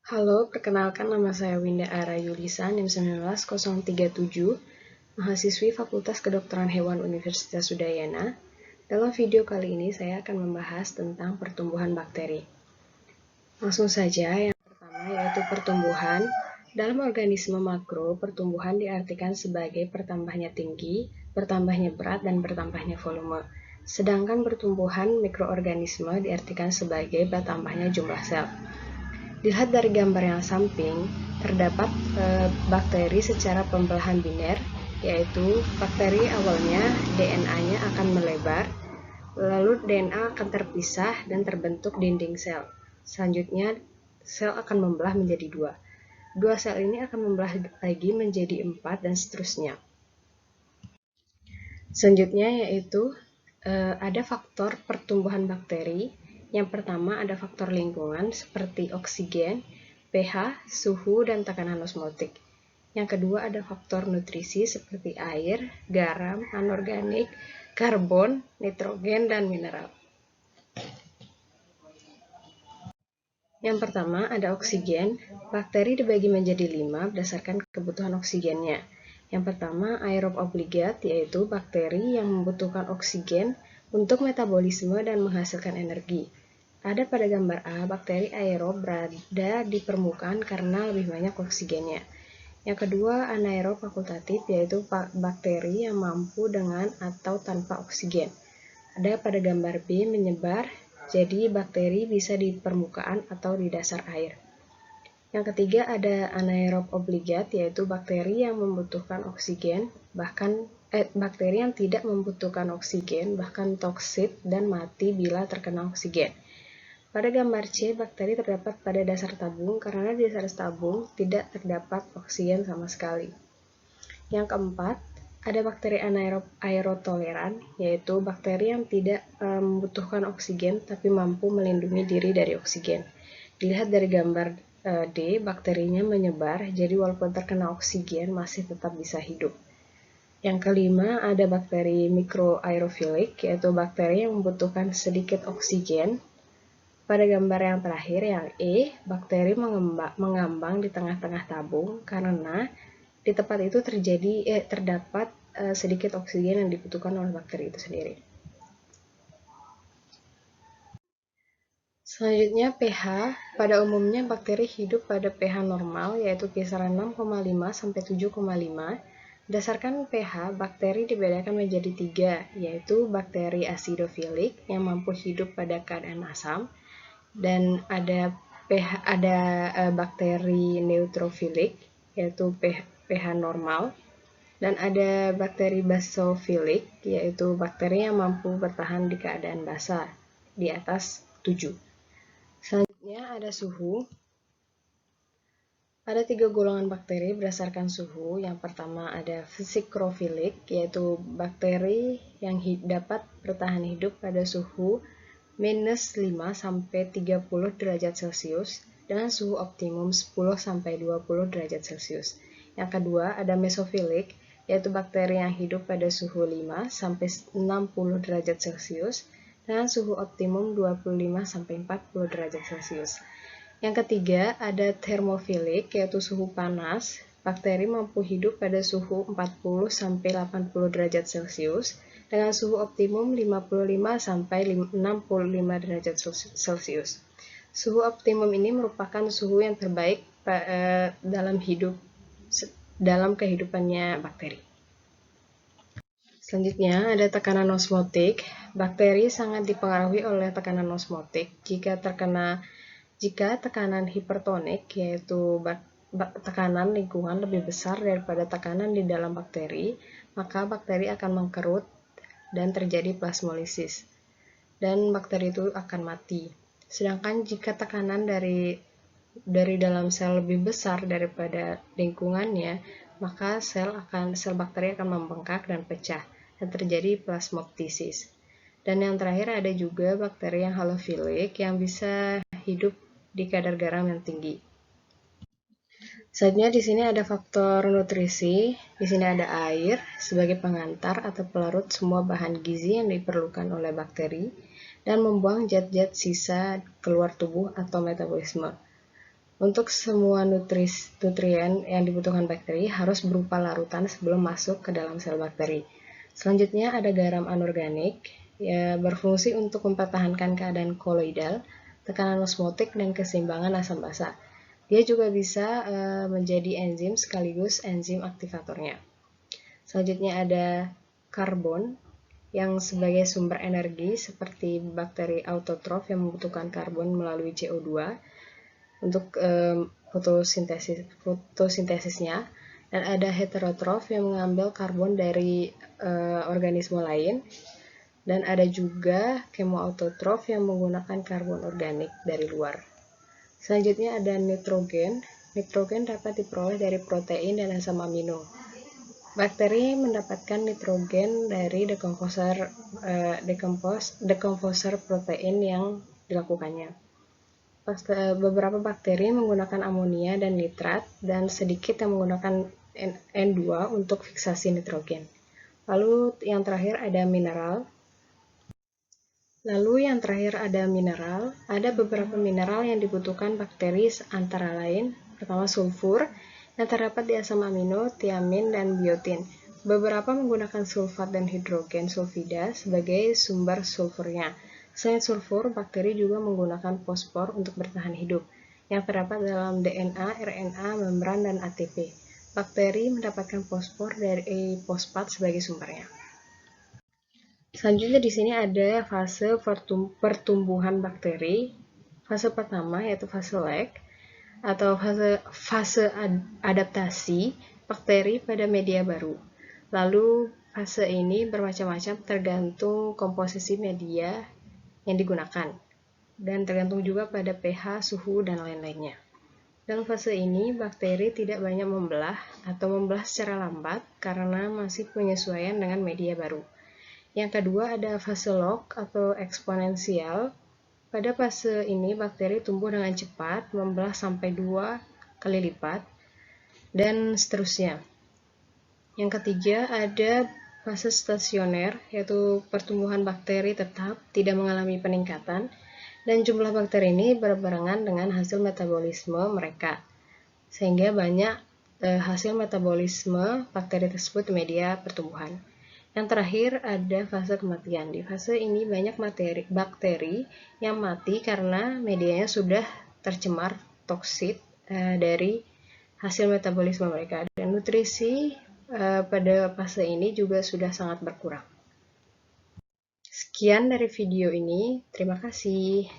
Halo, perkenalkan nama saya Winda Ara Yulisa, NIM 19037, mahasiswi Fakultas Kedokteran Hewan Universitas Udayana. Dalam video kali ini saya akan membahas tentang pertumbuhan bakteri. Langsung saja, yang pertama yaitu pertumbuhan. Dalam organisme makro, pertumbuhan diartikan sebagai bertambahnya tinggi, bertambahnya berat, dan bertambahnya volume. Sedangkan pertumbuhan mikroorganisme diartikan sebagai bertambahnya jumlah sel. Dilihat dari gambar yang samping, terdapat bakteri secara pembelahan biner, yaitu bakteri awalnya DNA-nya akan melebar, lalu DNA akan terpisah dan terbentuk dinding sel. Selanjutnya, sel akan membelah menjadi dua. Dua sel ini akan membelah lagi menjadi 4 dan seterusnya. Selanjutnya yaitu ada faktor pertumbuhan bakteri. Yang pertama ada faktor lingkungan seperti oksigen, pH, suhu, dan tekanan osmotik. Yang kedua ada faktor nutrisi seperti air, garam, anorganik, karbon, nitrogen, dan mineral. Yang pertama ada oksigen. Bakteri dibagi menjadi 5 berdasarkan kebutuhan oksigennya. Yang pertama aerob obligat, yaitu bakteri yang membutuhkan oksigen untuk metabolisme dan menghasilkan energi. Ada pada gambar A, bakteri aerob berada di permukaan karena lebih banyak oksigennya. Yang kedua, anaerob fakultatif, yaitu bakteri yang mampu dengan atau tanpa oksigen. Ada pada gambar B, menyebar, jadi bakteri bisa di permukaan atau di dasar air. Yang ketiga ada anaerob obligat, yaitu bakteri yang membutuhkan oksigen, bakteri yang tidak membutuhkan oksigen, bahkan toksit dan mati bila terkena oksigen. Pada gambar C, bakteri terdapat pada dasar tabung karena di dasar tabung tidak terdapat oksigen sama sekali. Yang keempat, ada bakteri anaerob aerotoleran, yaitu bakteri yang tidak membutuhkan oksigen tapi mampu melindungi diri dari oksigen. Dilihat dari gambar D, bakterinya menyebar, jadi walaupun terkena oksigen masih tetap bisa hidup. Yang kelima, ada bakteri mikroaerofilik, yaitu bakteri yang membutuhkan sedikit oksigen. Pada gambar yang terakhir, yang E, bakteri mengambang di tengah-tengah tabung karena di tempat itu terdapat sedikit oksigen yang dibutuhkan oleh bakteri itu sendiri. Selanjutnya pH. Pada umumnya bakteri hidup pada pH normal, yaitu kisaran 6,5 sampai 7,5. Berdasarkan pH, bakteri dibedakan menjadi 3, yaitu bakteri acidofilik yang mampu hidup pada keadaan asam, dan ada bakteri neutrofilik, yaitu pH normal, dan ada bakteri basofilik, yaitu bakteri yang mampu bertahan di keadaan basah di atas 7. Selanjutnya ada suhu. Ada 3 golongan bakteri berdasarkan suhu. Yang pertama ada psikrofilik, yaitu bakteri yang dapat bertahan hidup pada suhu minus 5 sampai 30 derajat Celcius dengan suhu optimum 10 sampai 20 derajat Celcius. Yang kedua ada mesofilik, yaitu bakteri yang hidup pada suhu 5 sampai 60 derajat Celcius dengan suhu optimum 25 sampai 40 derajat Celcius. Yang ketiga ada termofilik, yaitu suhu panas. Bakteri mampu hidup pada suhu 40 sampai 80 derajat Celcius dengan suhu optimum 55 sampai 65 derajat Celcius. Suhu optimum ini merupakan suhu yang terbaik dalam kehidupannya bakteri. Selanjutnya ada tekanan osmotik. Bakteri sangat dipengaruhi oleh tekanan osmotik. Jika tekanan hipertonik, yaitu tekanan lingkungan lebih besar daripada tekanan di dalam bakteri, maka bakteri akan mengkerut dan terjadi plasmolisis, dan bakteri itu akan mati. Sedangkan jika tekanan dari dalam sel lebih besar daripada lingkungannya, maka sel bakteri akan membengkak dan pecah, dan terjadi plasmoptosis. Dan yang terakhir ada juga bakteri yang halofilik yang bisa hidup di kadar garam yang tinggi. Selanjutnya di sini ada faktor nutrisi. Di sini ada air sebagai pengantar atau pelarut semua bahan gizi yang diperlukan oleh bakteri dan membuang zat-zat sisa keluar tubuh atau metabolisme. Untuk semua nutrien yang dibutuhkan bakteri harus berupa larutan sebelum masuk ke dalam sel bakteri. Selanjutnya ada garam anorganik, ya, berfungsi untuk mempertahankan keadaan koloidal, tekanan osmotik, dan keseimbangan asam basa. Dia juga bisa menjadi enzim sekaligus enzim aktivatornya. Selanjutnya ada karbon, yang sebagai sumber energi seperti bakteri autotrof yang membutuhkan karbon melalui CO2 untuk fotosintesisnya, dan ada heterotrof yang mengambil karbon dari organisme lain, dan ada juga kemoautotrof yang menggunakan karbon organik dari luar. Selanjutnya ada nitrogen. Nitrogen dapat diperoleh dari protein dan asam amino. Bakteri mendapatkan nitrogen dari decomposer protein yang dilakukannya. Beberapa bakteri menggunakan amonia dan nitrat, dan sedikit yang menggunakan N2 untuk fiksasi nitrogen. Lalu yang terakhir ada mineral. Ada beberapa mineral yang dibutuhkan bakteri antara lain, pertama sulfur, yang terdapat di asam amino, tiamin, dan biotin. Beberapa menggunakan sulfat dan hidrogen sulfida sebagai sumber sulfurnya. Selain sulfur, bakteri juga menggunakan fosfor untuk bertahan hidup, yang terdapat dalam DNA, RNA, membran, dan ATP. Bakteri mendapatkan fosfor dari fosfat sebagai sumbernya. Selanjutnya di sini ada fase pertumbuhan bakteri. Fase pertama yaitu fase lag atau fase adaptasi bakteri pada media baru. Lalu fase ini bermacam-macam tergantung komposisi media yang digunakan, dan tergantung juga pada pH, suhu, dan lain-lainnya. Dalam fase ini, bakteri tidak banyak membelah atau membelah secara lambat karena masih penyesuaian dengan media baru. Yang kedua ada fase log atau eksponensial. Pada fase ini, bakteri tumbuh dengan cepat, membelah sampai 2 kali lipat, dan seterusnya. Yang ketiga ada fase stasioner, yaitu pertumbuhan bakteri tetap tidak mengalami peningkatan, dan jumlah bakteri ini berbarengan dengan hasil metabolisme mereka, sehingga banyak hasil metabolisme bakteri tersebut di media pertumbuhan. Yang terakhir ada fase kematian. Di fase ini banyak bakteri yang mati karena medianya sudah tercemar toksit dari hasil metabolisme mereka, dan nutrisi pada fase ini juga sudah sangat berkurang. Sekian dari video ini, terima kasih.